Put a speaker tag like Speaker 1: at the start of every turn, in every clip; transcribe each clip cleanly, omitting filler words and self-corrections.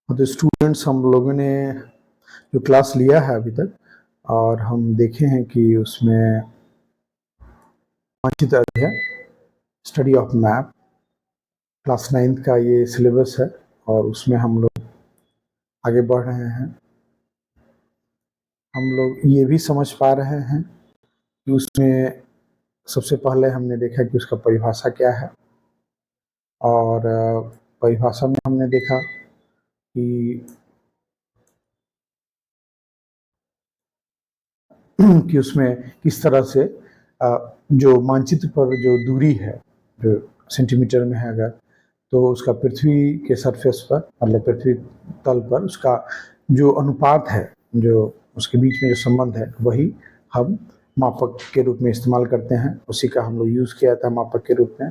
Speaker 1: तो स्टूडेंट्स, हम लोगों ने जो क्लास लिया है अभी तक, और हम देखे हैं कि उसमें मानचित्र अध्ययन, study of map, class 9th का ये सिलेबस है और उसमें हम लोग आगे बढ़ रहे हैं। हम लोग ये भी समझ पा रहे हैं कि उसमें सबसे पहले हमने देखा कि उसका परिभाषा क्या है, और परिभाषा में हमने देखा कि उसमें किस तरह से जो मानचित्र पर जो दूरी है, जो सेंटीमीटर में है अगर, तो उसका पृथ्वी के सरफेस पर, मतलब पृथ्वी तल पर उसका जो अनुपात है, जो उसके बीच में जो संबंध है, वही हम मापक के रूप में इस्तेमाल करते हैं। उसी का हम लोग यूज़ किया था मापक के रूप में।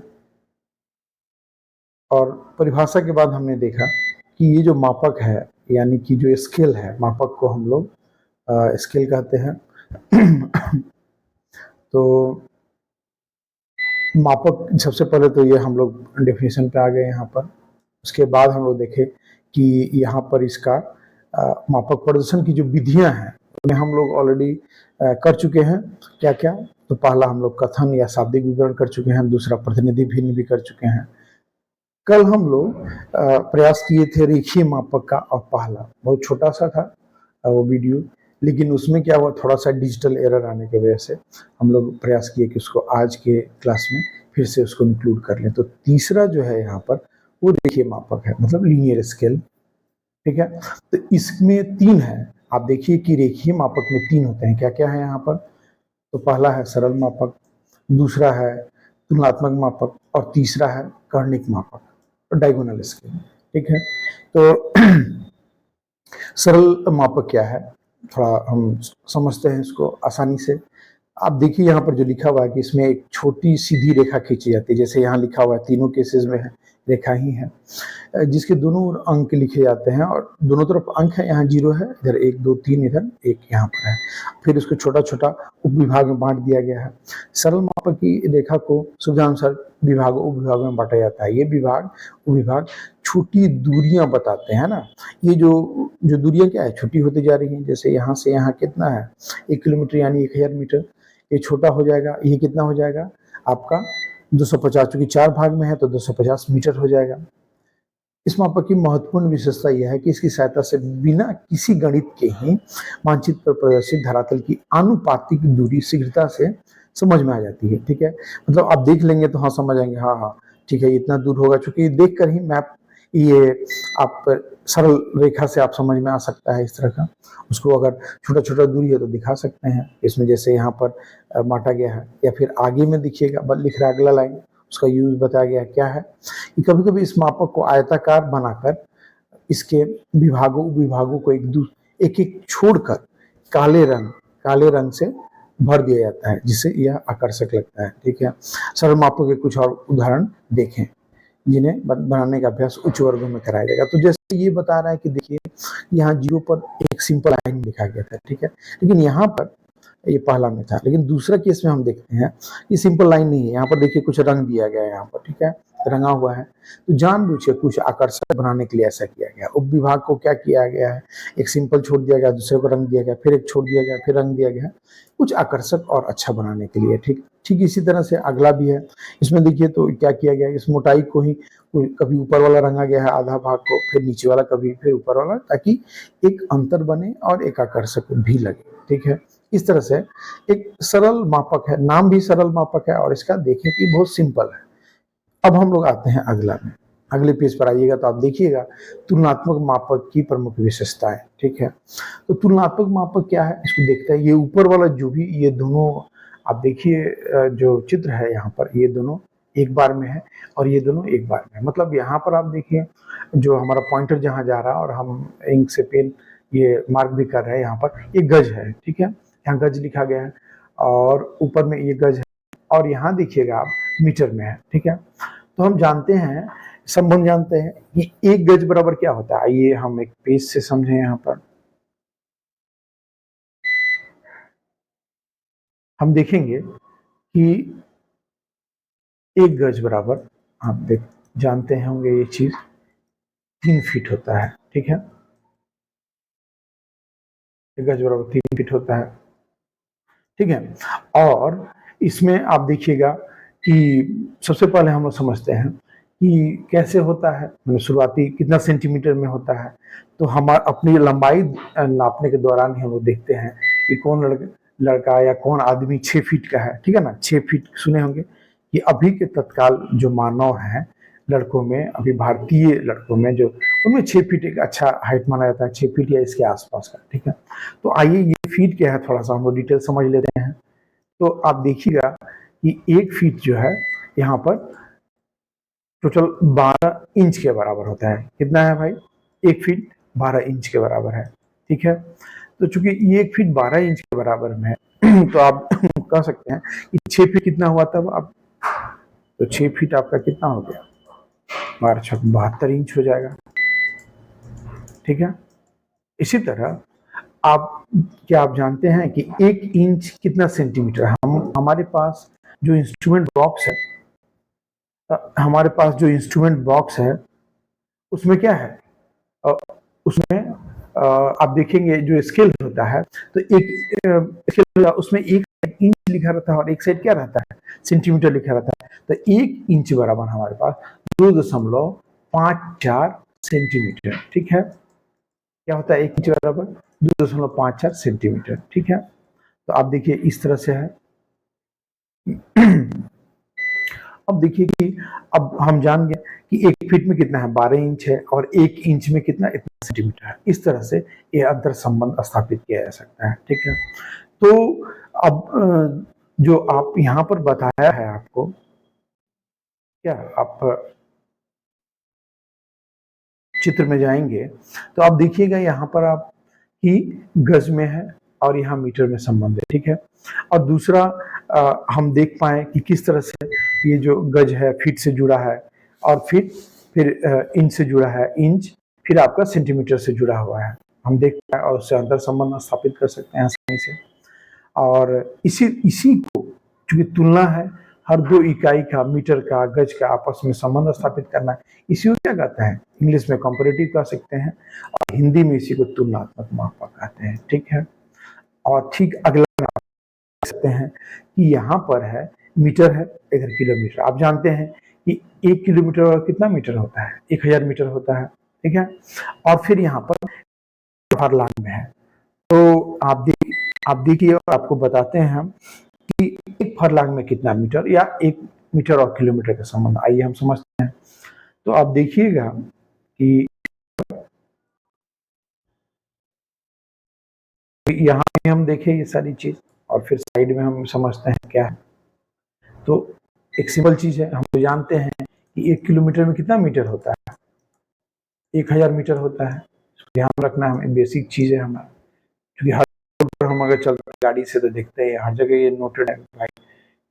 Speaker 1: और परिभाषा के बाद हमने देखा कि ये जो मापक है, यानी कि जो स्केल है, मापक को हम लोग स्केल कहते हैं। तो मापक, सबसे पहले तो ये हम लोग डेफिनेशन पे आ गए यहाँ पर। उसके बाद हम लोग देखे कि यहाँ पर इसका मापक प्रदर्शन की जो विधियां हैं उन्हें हम लोग ऑलरेडी कर चुके हैं। क्या क्या? तो पहला हम लोग कथन या शाब्दिक विवरण कर चुके हैं, दूसरा प्रतिनिधि भिन्न भी कर चुके हैं। कल हम लोग प्रयास किए थे रेखीय मापक का, और पहला बहुत छोटा सा था वो वीडियो, लेकिन उसमें क्या हुआ, थोड़ा सा डिजिटल एरर आने की वजह से हम लोग प्रयास किए कि उसको आज के क्लास में फिर से उसको इंक्लूड कर लें। तो तीसरा जो है यहाँ पर वो रेखीय मापक है, मतलब लीनियर स्केल। ठीक है, तो इसमें 3 है। आप देखिए कि रेखीय मापक में 3 होते हैं। क्या क्या है यहाँ पर? तो पहला है सरल मापक, दूसरा है तुलनात्मक मापक, और तीसरा है कर्ण मापक, डायगोनल स्केल। ठीक है, तो सरल मापक क्या है, थोड़ा हम समझते हैं इसको आसानी से। आप देखिए यहाँ पर जो लिखा हुआ है कि इसमें एक छोटी सीधी रेखा खींची जाती है, जैसे यहाँ लिखा हुआ है, तीनों केसेस में है रेखा ही है, जिसके दोनों ओर अंक लिखे जाते हैं, और दोनों तरफ अंक है। यहाँ 0 है, इधर 1 2 3, इधर 1 यहाँ पर है। फिर इसको छोटा छोटा उपविभाग में बांट दिया गया है। सरल मापक की रेखा को सुविधानुसार विभागों उपविभागों में बांटा जाता है। ये विभाग उपविभाग छोटी दूरियां बताते हैं ना। ये जो जो दूरियां क्या है, छोटी होती जा रही हैं। जैसे यहाँ से यहाँ कितना है, 1 किलोमीटर यानी 1000 मीटर। ये छोटा हो जाएगा, ये कितना हो जाएगा आपका 250, चूंकि 4 भाग में है तो 250 मीटर हो जाएगा। इस मापक की महत्वपूर्ण विशेषता यह है कि इसकी सहायता से बिना किसी गणित के ही मानचित्र पर प्रदर्शित धरातल की आनुपातिक दूरी शीघ्रता से समझ में आ जाती है। ठीक है, मतलब आप देख लेंगे तो हाँ समझ आएंगे, हाँ हाँ ठीक है इतना दूर होगा, चूंकि देख कर ही मैप, ये आप सरल रेखा से आप समझ में आ सकता है इस तरह का। उसको अगर छोटा छोटा दूरी है तो दिखा सकते हैं इसमें, जैसे यहाँ पर बांटा गया है। या फिर आगे में दिखिएगा, बस लिख रहा है अगला लाइन, उसका यूज बताया गया क्या है कि कभी कभी इस मापक को आयताकार बनाकर इसके विभागों उपविभागों को एक एक छोड़कर काले रंग से भर दिया जाता है, जिससे यह आकर्षक लगता है। ठीक है, सरल मापों के कुछ और उदाहरण देखें जिन्हें बनाने का अभ्यास उच्च वर्गों में कराया जाएगा। तो जैसे ये बता रहा है कि देखिए यहाँ 0 पर एक सिंपल लाइन लिखा गया था। ठीक है, लेकिन यहाँ पर ये पहला में था, लेकिन दूसरा केस में हम देखते हैं ये सिंपल लाइन नहीं है। यहाँ पर देखिए कुछ रंग दिया गया है, यहाँ पर ठीक है रंगा हुआ है, तो जानबूझ के कुछ आकर्षक बनाने के लिए ऐसा किया गया। उप विभाग को क्या किया गया है, एक सिंपल छोड़ दिया गया, दूसरे को रंग दिया गया, फिर एक छोड़ दिया गया, फिर रंग दिया गया, कुछ आकर्षक और अच्छा बनाने के लिए। ठीक ठीक इसी तरह से अगला भी है। इसमें देखिए तो क्या किया गया, इस मोटाई को ही कभी ऊपर वाला रंगा गया है आधा भाग को, फिर नीचे वाला, कभी फिर ऊपर वाला, ताकि एक अंतर बने और एक आकर्षक भी लगे। ठीक है, इस तरह से एक सरल मापक है, नाम भी सरल मापक है, और इसका देखें कि बहुत सिंपल है। अब हम लोग आते हैं अगला में, अगले पेज पर आइएगा तो आप देखिएगा तुलनात्मक मापक की प्रमुख विशेषताएं। ठीक है, तो तुलनात्मक मापक क्या है इसको देखते हैं। ये ऊपर वाला जो भी, ये दोनों आप देखिए जो चित्र है यहाँ पर, ये दोनों एक बार में है और ये दोनों एक बार में है। मतलब यहाँ पर आप देखिए जो हमारा पॉइंटर जहाँ जा रहा है और हम इंक से पेन ये मार्क भी कर रहे हैं, यहाँ पर ये गज है। ठीक है, यहाँ गज लिखा गया है और ऊपर में ये गज है, और यहाँ देखिएगा आप मीटर में है। ठीक है, तो हम जानते हैं, संबंध जानते हैं कि 1 गज बराबर क्या होता है। आइए हम एक पेज से समझें। यहाँ पर हम देखेंगे कि 1 गज बराबर, आप जानते होंगे ये चीज 3 फीट होता है। ठीक है। एक गज बराबर 3 फीट होता है, ठीक है। और इसमें आप देखिएगा कि सबसे पहले हम लोग समझते हैं कि कैसे होता है, मतलब शुरुआती कितना सेंटीमीटर में होता है। तो हम अपनी लंबाई नापने के दौरान ही हम लोग देखते हैं कि कौन लड़का या कौन आदमी 6 फीट का है, ठीक है ना। 6 फीट सुने होंगे कि अभी के तत्काल जो मानव हैं लड़कों में, अभी भारतीय लड़कों में जो, उनमें 6 फीट एक अच्छा हाइट माना जाता है, 6 फीट या इसके आसपास का, ठीक है। तो आइए ये फीट क्या है थोड़ा सा हम लोग डिटेल समझ लेते हैं। तो आप देखिएगा कि 1 फीट जो है यहाँ पर टोटल 12 इंच के बराबर होता है। कितना है भाई? 1 फीट 12 इंच के बराबर है, ठीक है। तो चूंकि ये 1 फीट 12 इंच के बराबर में है तो आप कह सकते हैं कि 6 फीट कितना हुआ तब आप, तो 6 फीट आपका कितना हो गया? 12 छक 72 इंच हो जाएगा, ठीक है। इसी तरह आप क्या आप जानते हैं कि 1 इंच कितना सेंटीमीटर है? हमारे पास जो इंस्ट्रूमेंट बॉक्स है, हमारे पास जो इंस्ट्रूमेंट बॉक्स है उसमें क्या है? उसमें आप देखेंगे जो स्केल होता है, तो एक स्केल उसमें 1 इंच लिखा रहता है और एक साइड क्या रहता है? सेंटीमीटर लिखा रहता है। तो 1 इंच बराबर हमारे पास 2.54 सेंटीमीटर, ठीक है। क्या होता है 1 इंच बराबर? 2.54 सेंटीमीटर, ठीक है। तो आप देखिए इस तरह से है। अब देखिए कि अब हम जान गए कि 1 फीट में कितना है? 12 इंच है, और 1 इंच में कितना? इतना सेंटीमीटर है। इस तरह से ये अंतर संबंध स्थापित किया जा सकता है, ठीक है। तो अब जो आप यहाँ पर बताया है आपको, क्या आप चित्र में जाएंगे तो आप देखिएगा यहाँ पर आप कि गज में है और यहाँ मीटर में संबंध है, ठीक है। और दूसरा हम देख पाए कि किस तरह से ये जो गज है फीट से जुड़ा है, और फिर इंच से जुड़ा है, इंच फिर आपका सेंटीमीटर से जुड़ा हुआ है, हम देख पाए और उससे अंतर संबंध स्थापित कर सकते हैं आसानी से। और इसी को चूंकि तुलना है, हर 2 इकाई का, मीटर का, गज का आपस में संबंध स्थापित करना है, इसी को क्या कहते हैं? इंग्लिश में कंपैरेटिव कह सकते हैं और हिंदी में इसी को तुलनात्मक मापक कहते हैं, ठीक है। और ठीक अगला कह सकते हैं कि यहाँ पर है मीटर है, इधर किलोमीटर। आप जानते हैं कि 1 किलोमीटर कितना मीटर होता है? 1000 मीटर होता है, ठीक है। और फिर यहाँ पर फरलांग में है। तो आप देखिए और आपको बताते हैं हम कि 1 फरलांग में कितना मीटर, या 1 मीटर और किलोमीटर का संबंध, आइए हम समझते हैं। तो आप देखिएगा कि यहाँ पे हम देखें ये सारी चीज, और फिर साइड में हम समझते हैं क्या है। तो एक सिंपल चीज है, हम तो जानते हैं कि 1 किलोमीटर में कितना मीटर होता है? 1000 मीटर होता है। ध्यान रखना हमें, बेसिक चीज है हमारा, क्योंकि हर पर हम अगर चलते हैं गाड़ी से तो देखते हैं हर जगह ये नोटेड है भाई,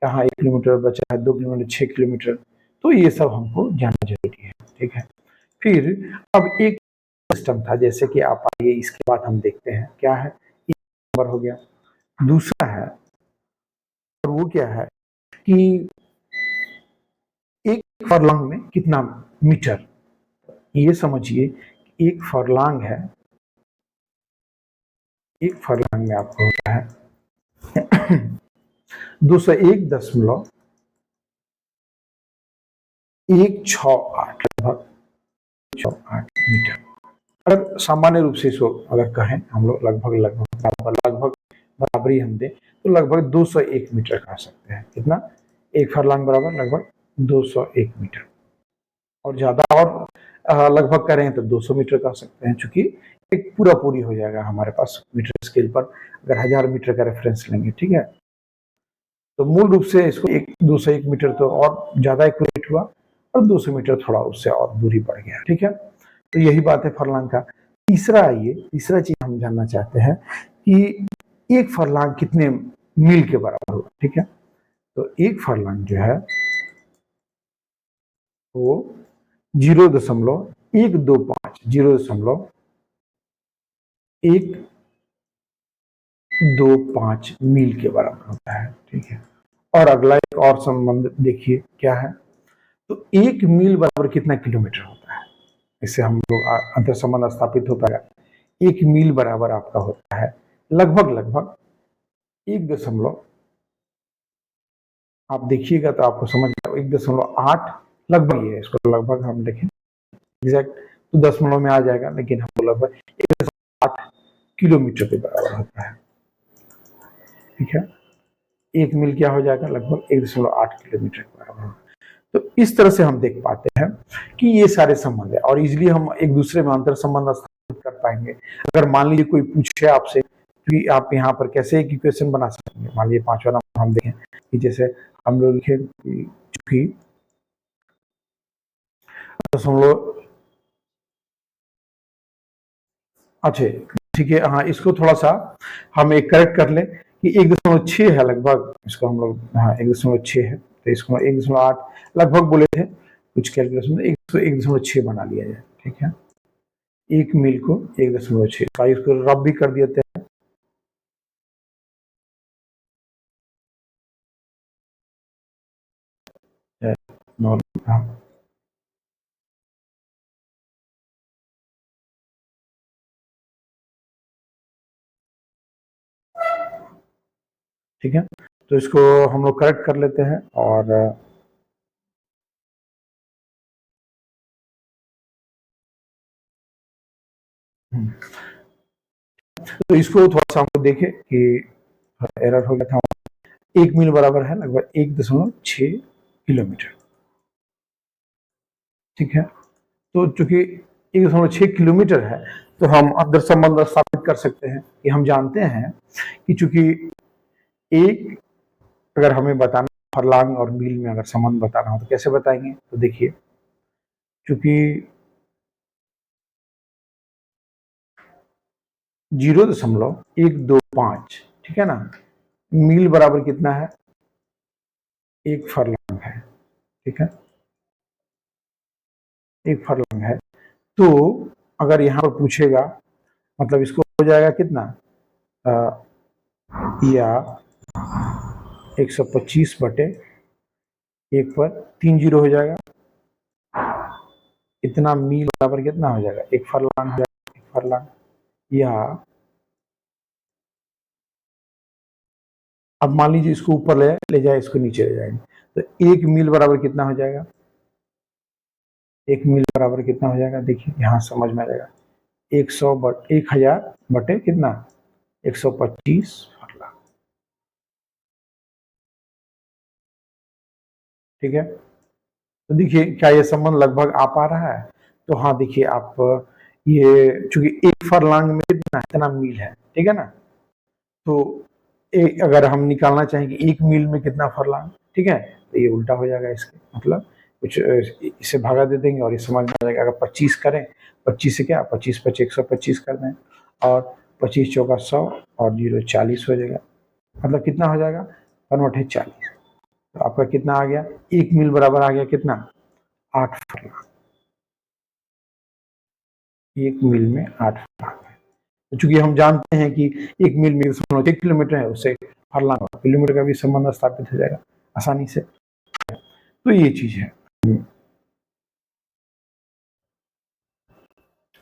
Speaker 1: कहाँ 1 किलोमीटर बचा है, 2 किलोमीटर, 6 किलोमीटर। तो ये सब हमको जानना जरूरी है, ठीक है। फिर अब एक सिस्टम था, जैसे कि आप आइए इसके बाद हम देखते हैं क्या है। नंबर हो गया। दूसरा है, और वो क्या है कि 1 फरलॉन्ग में कितना मीटर? ये समझिए 1 फरलॉन्ग है, 1 फरलॉन्ग में आपको होता है 201.168 लगभग 168 मीटर। अगर सामान्य रूप से इसको अगर कहें हम लोग लगभग बराबरी हम दें तो लगभग 201 मीटर कह सकते हैं। कितना? 1 फरलॉन्ग बराबर लगभग 201 मीटर। और ज्यादा और लगभग करें तो 200 मीटर कह सकते हैं, चूंकि एक पूरी हो जाएगा हमारे पास मीटर स्केल पर, अगर 1000 मीटर का रेफरेंस लेंगे, ठीक है। तो मूल रूप से इसको 201 मीटर तो और ज्यादा एक्यूरेट हुआ, और 200 मीटर थोड़ा उससे और दूरी बढ़ गया, ठीक है। तो यही बात है फरलांग का। तीसरा चीज हम जानना चाहते हैं कि 1 फरलांग कितने मील के बराबर होगा, ठीक है। तो 1 फरलांग जो है वो 0.125 मील के बराबर होता है, ठीक है। और अगला एक और संबंध देखिए क्या है। तो 1 मील बराबर कितना किलोमीटर होता है? इससे हम लोग अंतर संबंध स्थापित हो पाएगा। 1 मील बराबर आपका होता है लगभग 1 आप देखिएगा तो आपको समझ में 1.8 लगभग ही है। इसको लगभग हम देखें एग्जैक्ट तो दशमलव में आ जाएगा, लेकिन हमको लगभग 1.8 किलोमीटर के बराबर होता है। ठीक है, 1 मील क्या हो जाएगा, लगभग 1.8 किलोमीटर के बराबर होगा। तो इस तरह से हम देख पाते हैं कि ये सारे संबंध है और इजिली हम एक दूसरे में अंतर संबंध स्थापित कर पाएंगे। अगर मान लीजिए कोई पूछे आपसे कि आप यहाँ पर कैसे एक इक्वेशन बना सकेंगे, मान लीजिए 5वां नंबर हम देखें कि जैसे हम लोग लिखे चूंकि दशमलव, अच्छा ठीक है, हाँ इसको थोड़ा सा हम एक करेक्ट कर लें कि 1.6 है लगभग, इसको हम लोग हाँ 1.6 है, तो इसको 1.8 लगभग बोले थे कुछ कैलकुलेशन में, 1.6 बना लिया जाए। ठीक है, 1 मील को 1.6 का इसको रब भी कर देते हैं। हाँ ठीक है, तो इसको हम लोग करेक्ट कर लेते हैं और तो इसको थोड़ा सा हमको देखें कि एरर हो गया था। 1 मील बराबर है लगभग 1.6 किलोमीटर। ठीक है, तो चूंकि 1.6 किलोमीटर है तो हम अंतर संबंध स्थापित कर सकते हैं कि हम जानते हैं कि चूंकि एक अगर हमें बताना फरलांग और मील में अगर संबंध बताना हो तो कैसे बताएंगे, तो देखिए चूंकि 0.125 ठीक है ना, मील बराबर कितना है, 1 फरलांग है। ठीक है, 1 फरलांग है, तो अगर यहाँ पर पूछेगा मतलब इसको हो जाएगा कितना या 125/1 पर 3 जीरो हो जाएगा, इतना मील बराबर कितना हो जाएगा, 1 फरलांग हो जाएगा, 1 फरलांग। या अब मान लीजिए इसको ऊपर ले जाए, इसको नीचे ले जाएंगे, तो 1 मील बराबर कितना हो जाएगा, 1 मील बराबर कितना हो जाएगा, देखिए यहाँ समझ में आ जाएगा 1000 बटे कितना 125 फरलांग। ठीक है, तो देखिए क्या ये संबंध लगभग आ पा रहा है। तो हाँ देखिए आप ये चूंकि 1 फरलांग में इतना मील है, ठीक है ना, तो अगर हम निकालना चाहें कि 1 मील में कितना फरलांग, ठीक है, तो ये उल्टा हो जाएगा, इसके मतलब कुछ इसे भागा दे देंगे और ये समझ में आ जाएगा। अगर 25 करें, 25 से क्या 25 × 125 कर दें और 25 चौका 100 और 0 40 हो जाएगा, मतलब कितना हो जाएगा, कन्वर्ट है 40। तो आपका कितना आ गया, 1 मील बराबर आ गया कितना 8 फरलांग, 1 मील में 8 फरलांग है। तो चूंकि हम जानते हैं कि 1 मील में 1 किलोमीटर है, उससे फरलांग किलोमीटर का भी संबंध स्थापित हो जाएगा आसानी से। तो ये चीज है।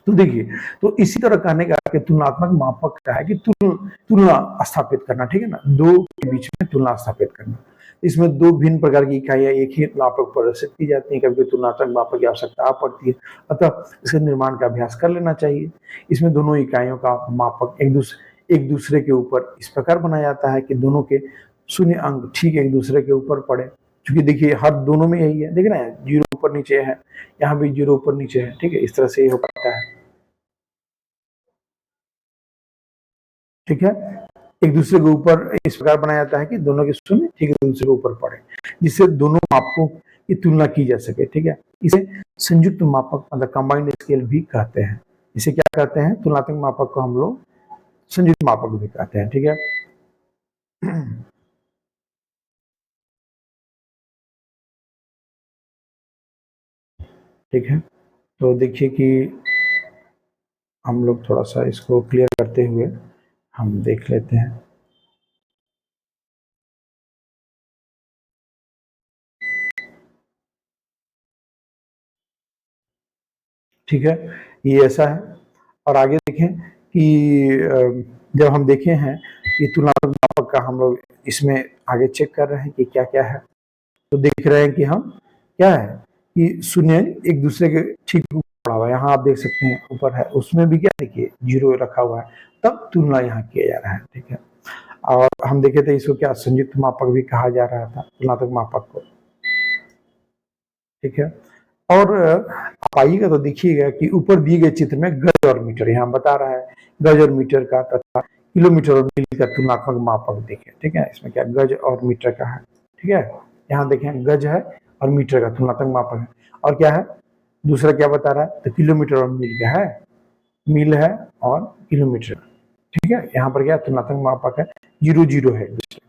Speaker 1: तो देखिए, तो इसी तरह कहने का कि तुलनात्मक मापक का है कि तुलना स्थापित करना, ठीक है ना, दो के बीच में तुलना स्थापित करना। इसमें दो भिन्न प्रकार की इकाइयां एक ही मापक प्रदर्शित की जाती हैं, कभी तुलनात्मक मापक की आवश्यकता आ पड़ती है, अतः इसके निर्माण का अभ्यास कर लेना चाहिए। इसमें दोनों इकाइयों का मापक एक दूसरे के ऊपर इस प्रकार बनाया जाता है कि दोनों के शून्य अंक ठीक एक दूसरे के ऊपर पड़े। क्योंकि देखिए हर दोनों में यही है, देखना है 0 ऊपर नीचे है, यहाँ भी 0 ऊपर नीचे है, ठीक है, इस तरह से ये हो पाता है। ठीक है, एक दूसरे के ऊपर इस प्रकार बनाया जाता है कि दोनों के शून्य ठीक एक दूसरे के ऊपर पड़े, जिससे दोनों मापकों की तुलना की जा सके। ठीक है, इसे संयुक्त मापक मतलब कंबाइंड स्केल भी कहते हैं। इसे क्या कहते हैं, तुलनात्मक मापक को हम लोग संयुक्त मापक भी कहते हैं। ठीक है, ठीक है, तो देखिए कि हम लोग थोड़ा सा इसको क्लियर करते हुए हम देख लेते हैं। ठीक है, ये ऐसा है। और आगे देखें कि जब हम देखे हैं कि तुलनात्मक मापक का हम लोग इसमें आगे चेक कर रहे हैं कि क्या क्या है, तो देख रहे हैं कि हम क्या है कि शून्य एक दूसरे के ठीक ऊपर पड़ा हुआ है। यहाँ आप देख सकते हैं ऊपर है, उसमें भी क्या देखिए 0 रखा हुआ है, तब तुलना यहाँ किया जा रहा है। ठीक है, और हम देखे थे इसको क्या संयुक्त मापक भी कहा जा रहा था, तुलनात्मक मापक को। ठीक है, और आप आइएगा तो देखिएगा कि ऊपर दिए गए चित्र में गज और मीटर यहाँ बता रहा है, गज और मीटर का तथा किलोमीटर और मील का तुलनात्मक मापक देखें। ठीक है, इसमें क्या गज और मीटर का है। ठीक है, यहाँ देखें गज है और मीटर का तुलनात्मक मापक है, और क्या है दूसरा क्या बता रहा है, तो किलोमीटर और मील का है, मील है और किलोमीटर। ठीक है, यहाँ पर क्या तुलनात्मक मापक है, 0 0 है, तो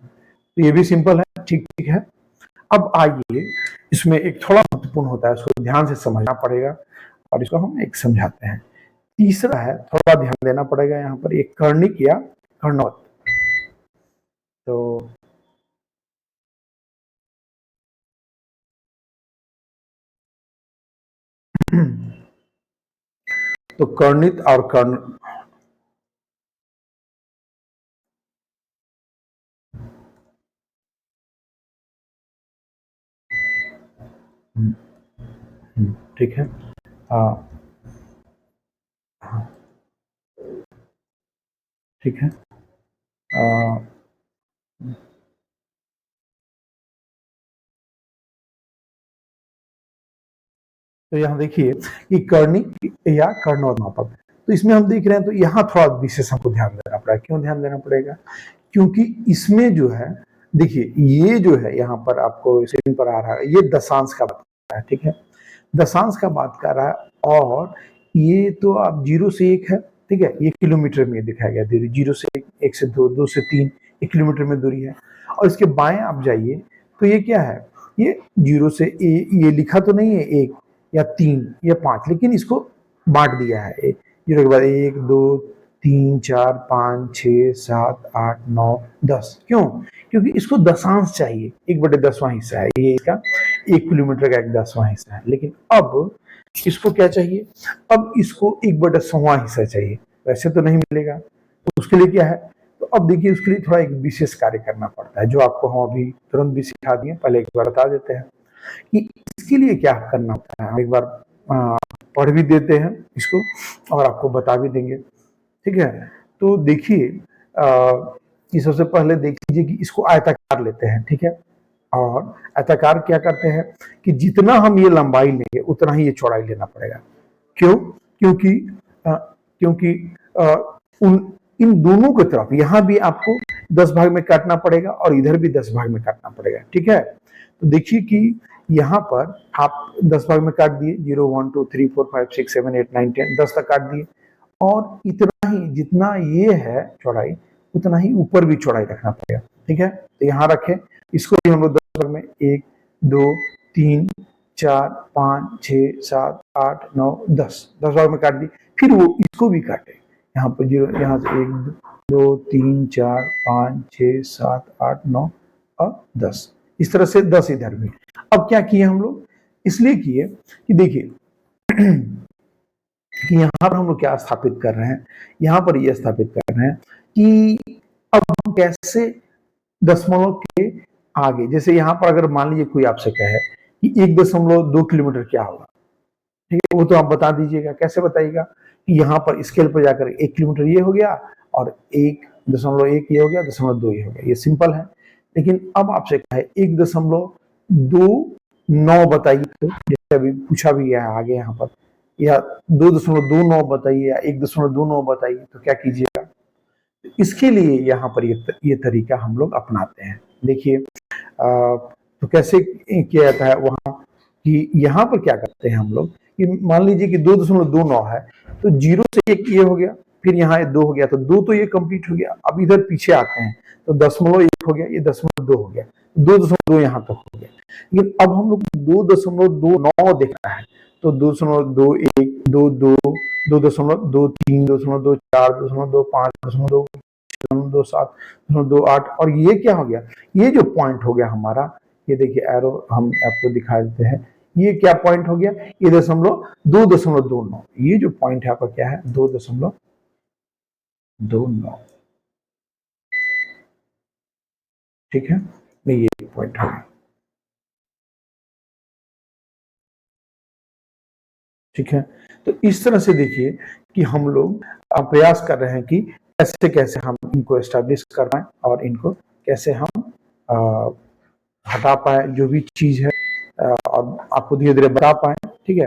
Speaker 1: ये भी सिंपल है। ठीक ठीक है, अब आइए इसमें एक थोड़ा महत्वपूर्ण होता है, उसको ध्यान से समझना पड़ेगा और इसको हम एक समझाते हैं। तीसरा है, थोड़ा ध्यान देना पड़ेगा यहाँ पर, एक कर्णिक या कर्णवत। तो कर्णित और कर्ण, ठीक है, ठीक है, तो यहाँ देखिए कि कर्णिक या कर्णवत मापक, तो इसमें हम देख रहे हैं, तो यहाँ थोड़ा विशेष हमको ध्यान देना पड़ेगा। क्यों ध्यान देना पड़ेगा, क्योंकि इसमें जो है देखिए ये जो है यहाँ पर आपको स्क्रीन पर आ रहा है, ये दशांश का बात कर रहा है। ठीक है, दशांश का बात कर रहा है, और ये तो आप 0 से 1 है। ठीक है, ये किलोमीटर में दिखाया गया, 0 से 1, 1 से 2, 2 से 3, 1 किलोमीटर में दूरी है। और इसके बाएं आप जाइए तो ये क्या है, ये 0 से ये लिखा तो नहीं है 1 या 3 या 5, लेकिन इसको बांट दिया है 0 के बाद 1 2 3 4 5 6 7 8 9 10। क्यों, क्योंकि इसको दशांश चाहिए, 1/10वां हिस्सा है ये, इसका 1 किलोमीटर का 1/10वां हिस्सा है। लेकिन अब इसको क्या चाहिए, अब इसको 1/100वां हिस्सा चाहिए, वैसे तो नहीं मिलेगा। तो उसके लिए क्या है, तो अब देखिए उसके लिए थोड़ा एक विशेष कार्य करना पड़ता है, जो आपको हम अभी तुरंत भी सिखा दिए, पहले एक बार बता देते हैं कि इसके लिए क्या करना होता है। हम एक बार पढ़ भी देते हैं इसको और आपको बता भी देंगे। ठीक है, तो देखिए कि सबसे पहले देख लीजिए कि इसको आयताकार लेते हैं। ठीक है, और आयताकार क्या करते हैं कि जितना हम ये लंबाई लेंगे उतना ही ये चौड़ाई लेना पड़ेगा। क्यों, क्योंकि क्योंकि उन इन दोनों की तरफ यहाँ भी आपको 10 भाग में काटना पड़ेगा और इधर भी 10 भाग में काटना पड़ेगा। ठीक है, तो देखिए कि यहाँ पर आप 10 भाग में काट दिए, 0 1 2 3 4 5 6 7 8 9 10, 10 तक काट दिए, और इतना ही जितना ये है चौड़ाई उतना ही ऊपर भी चौड़ाई रखना पड़ेगा। ठीक है, तो यहाँ रखें, इसको भी हम लोग 10 भाग में 1 2 3 4 5 6 7 8 9 10 भाग में काट दी। फिर वो इसको भी काटे, यहाँ पर 0, यहाँ से 1 2 3 4 5 6 7 8 9 और 10, इस तरह से 10 इधर भी। अब क्या किए हम लोग, इसलिए किए कि देखिए कि यहाँ पर हम लोग क्या स्थापित कर रहे हैं, यहाँ पर यह स्थापित कर रहे हैं कि अब हम कैसे दशमलव के आगे, जैसे यहाँ पर अगर मान लीजिए कोई आपसे कहे कि 1.2 किलोमीटर क्या होगा, ठीक है, वो तो आप बता दीजिएगा। कैसे बताइएगा कि यहाँ पर स्केल पर जाकर 1 किलोमीटर ये हो गया और 1.1 ये हो गया, 0.2 ये हो गया, ये सिंपल है। लेकिन अब आपसे कहे 1.29 बताइए, तो जैसे अभी पूछा भी गया है आगे यहाँ पर, या 2.29 बताइए या 1.29 बताइए, तो क्या कीजिएगा। इसके लिए यहाँ पर ये तरीका हम लोग अपनाते हैं। देखिए तो कैसे किया जाता है वहाँ, कि यहाँ पर क्या करते हैं हम लोग कि मान लीजिए कि 2.29 है, तो 0 से 1 ये हो गया, फिर यहाँ 2 हो गया, तो 2 तो ये कंप्लीट हो गया। अब इधर पीछे आते हैं तो 0.1 हो गया, ये 0.2 हो गया, 2.2 यहाँ तक हो गया। लेकिन अब हम लोग 2.29 देखना है, तो 2.21 2 2 2.23 2.24 2.25 2.27 2.28, और ये क्या हो गया, ये जो पॉइंट हो गया हमारा, ये देखिए एरो हम आपको दिखा देते हैं, ये क्या पॉइंट हो गया, ये 2.29, ये जो पॉइंट है आपका क्या है 2.29, ठीक है, ये पॉइंट हो गया, ठीक है। तो इस तरह से देखिए कि हम लोग प्रयास कर रहे हैं कि कैसे कैसे हम इनको एस्टेब्लिश कर पाए और इनको कैसे हम हटा पाए जो भी चीज है, और आपको धीरे धीरे बता पाए, ठीक है।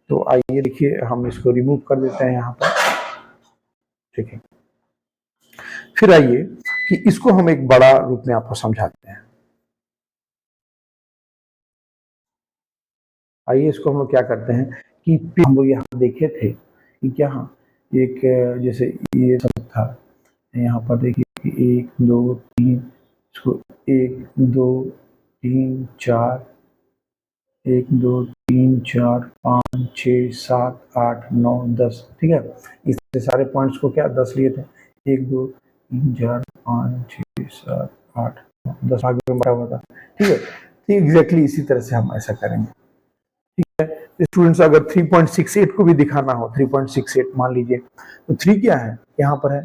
Speaker 1: तो आइए देखिए हम इसको रिमूव कर देते हैं यहाँ पर, ठीक है। फिर आइए कि इसको हम एक बड़ा रूप में आपको समझाते हैं। आइए इसको हम लोग क्या करते हैं कि हम लोग यहाँ देखे थे कि क्या एक जैसे ये सब था, यहाँ पर देखिए कि 1 2 3, इसको 1 2 3 4, 1 2 3 4 5 6 7 8 9 10, ठीक है। इससे सारे पॉइंट्स को क्या 10 लिए थे, 1 2 3 4 5 6 7 8 9 10 आगे में बढ़ा हुआ था, ठीक है। तो एग्जैक्टली इसी तरह से हम ऐसा करेंगे, ठीक है। स्टूडेंट्स अगर 3.68 को भी दिखाना हो, 3.68 मान लीजिए, तो 3 क्या है यहाँ पर है,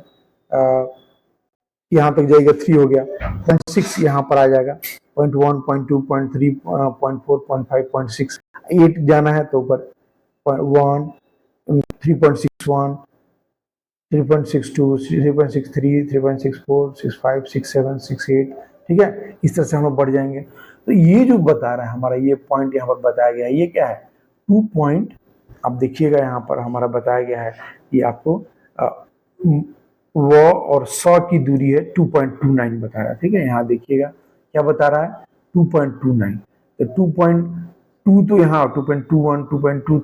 Speaker 1: यहाँ तक जाएगा 3 हो गया, 0.6 यहाँ पर आ जाएगा, 0.1 0.2 0.3 0.4 0.5 0.6, 8 जाना है तो ऊपर 1 3.61 3.62 3.63 3.64 65 67 68, ठीक है। इस तरह से हम लोग बढ़ जाएंगे। तो ये जो बता रहा है हमारा ये पॉइंट यहाँ पर बताया गया है, ये क्या है 2 पॉइंट, आप देखिएगा यहाँ पर हमारा बताया गया है कि आपको व और 100 की दूरी है 2.29 बता रहा है, ठीक है। यहाँ देखिएगा क्या बता रहा है 2.29, तो 2.2 तो यहाँ 2.21 2.22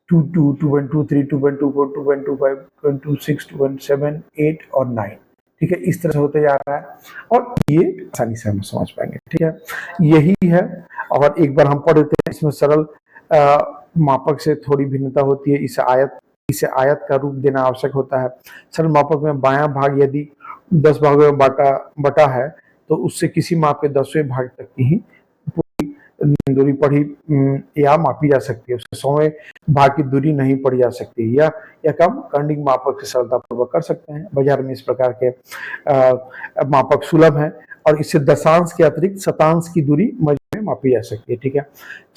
Speaker 1: 2.23 2.24 2.25 2.26 2.7 8 और 9, ठीक है। इस तरह से होते जा रहा है और ये आसानी से हम समझ पाएंगे, ठीक है। यही है, और एक बार हम पढ़ देते हैं, इसमें सरल मापक से थोड़ी भिन्नता होती है, इसे आयत का रूप देना आवश्यक होता है। सरल मापक में बायां भाग यदि 10 भागों में बटा है तो उससे किसी माप के 10वें भाग तक की ही दूरी पढ़ी या मापी जा सकती है, उसके 100वें भाग की दूरी नहीं पढ़ी जा सकती, या कम कर्णिक मापक से सरलतापूर्वक कर सकते हैं। बाजार में इस प्रकार के मापक सुलभ हैं और इससे दशांश के अतिरिक्त शतांश की दूरी मध्य में मापी जा सकती है, ठीक है।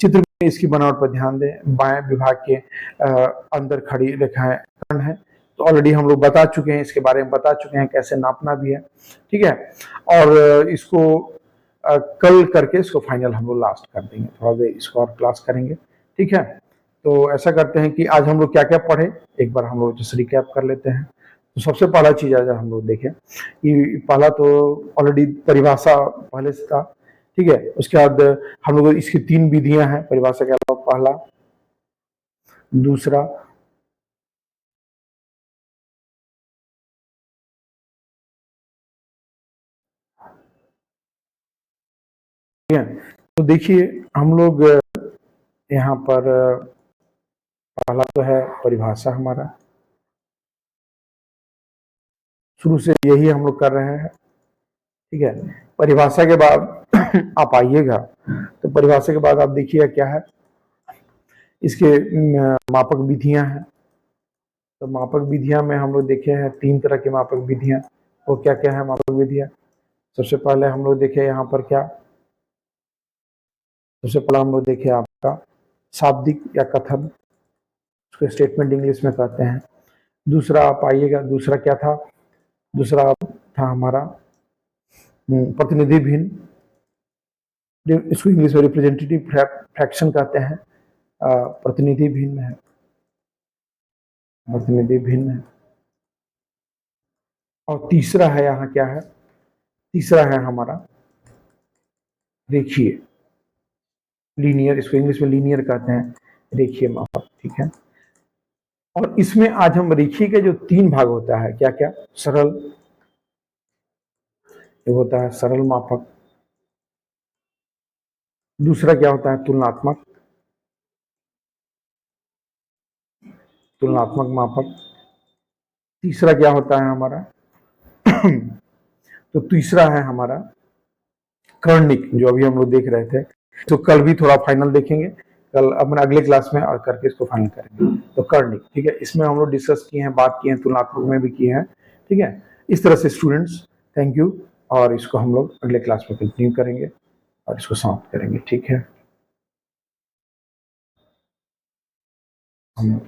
Speaker 1: चित्र में इसकी बनावट पर ध्यान दें, बाएं विभाग के अंदर खड़ी रेखाएं कर्ण है, तो ऑलरेडी हम लोग बता चुके हैं, इसके बारे में बता चुके हैं कैसे नापना भी है, ठीक है। और इसको कल करके इसको फाइनल हम लोग लास्ट कर देंगे, थोड़ा देर इसको और क्लास करेंगे, ठीक है। तो ऐसा करते हैं कि आज हम लोग क्या क्या पढ़े, एक बार हम लोग जैसे रिकैप कर लेते हैं। तो सबसे पहला चीज अगर हम लोग देखें कि पहला तो ऑलरेडी परिभाषा पहले से था, ठीक है। उसके बाद हम लोग इसकी 3 विधियां हैं परिभाषा के अलावा, पहला दूसरा ठीक है। तो देखिए हम लोग यहाँ पर पहला तो है परिभाषा, हमारा शुरू से यही हम लोग कर रहे हैं, ठीक है। परिभाषा के बाद आप आइएगा तो परिभाषा के बाद आप देखिएगा क्या है, इसके मापक विधियां हैं। तो मापक विधियां में हम लोग देखे हैं 3 तरह की मापक विधियां, वो क्या क्या है मापक विधियां। सबसे पहले हम लोग देखे यहाँ पर क्या, सबसे पहला हम लोग देखे आपका शाब्दिक या कथन, उसको स्टेटमेंट इंग्लिश में कहते हैं। दूसरा आप आइएगा, दूसरा क्या था, दूसरा था हमारा प्रतिनिधि भिन्न, इसको इंग्लिश में रिप्रेजेंटेटिव फ्रैक्शन कहते हैं, प्रतिनिधि भिन्न है, प्रतिनिधि भिन्न है। और तीसरा है यहाँ क्या है, तीसरा है हमारा रेखीय, लीनियर, इसको इंग्लिश में लीनियर कहते हैं, रेखीय मापक, ठीक है। और इसमें आज हम रेखीय के जो 3 भाग होता है क्या क्या, सरल, ये होता है सरल मापक, दूसरा क्या होता है तुलनात्मक, तुलनात्मक मापक, तीसरा क्या होता है हमारा तो तीसरा है हमारा कर्णिक, जो अभी हम लोग देख रहे थे, तो कल भी थोड़ा फाइनल देखेंगे, कल अपन अगले क्लास में और करके इसको फाइनल करेंगे। तो कर्निक, ठीक है, इसमें हम लोग डिस्कस किए हैं, बात किए हैं, तुलनात्मक में भी किए हैं, ठीक है। इस तरह से स्टूडेंट्स, थैंक यू, और इसको हम लोग अगले क्लास में कंटिन्यू करेंगे और इसको समाप्त करेंगे, ठीक है। हम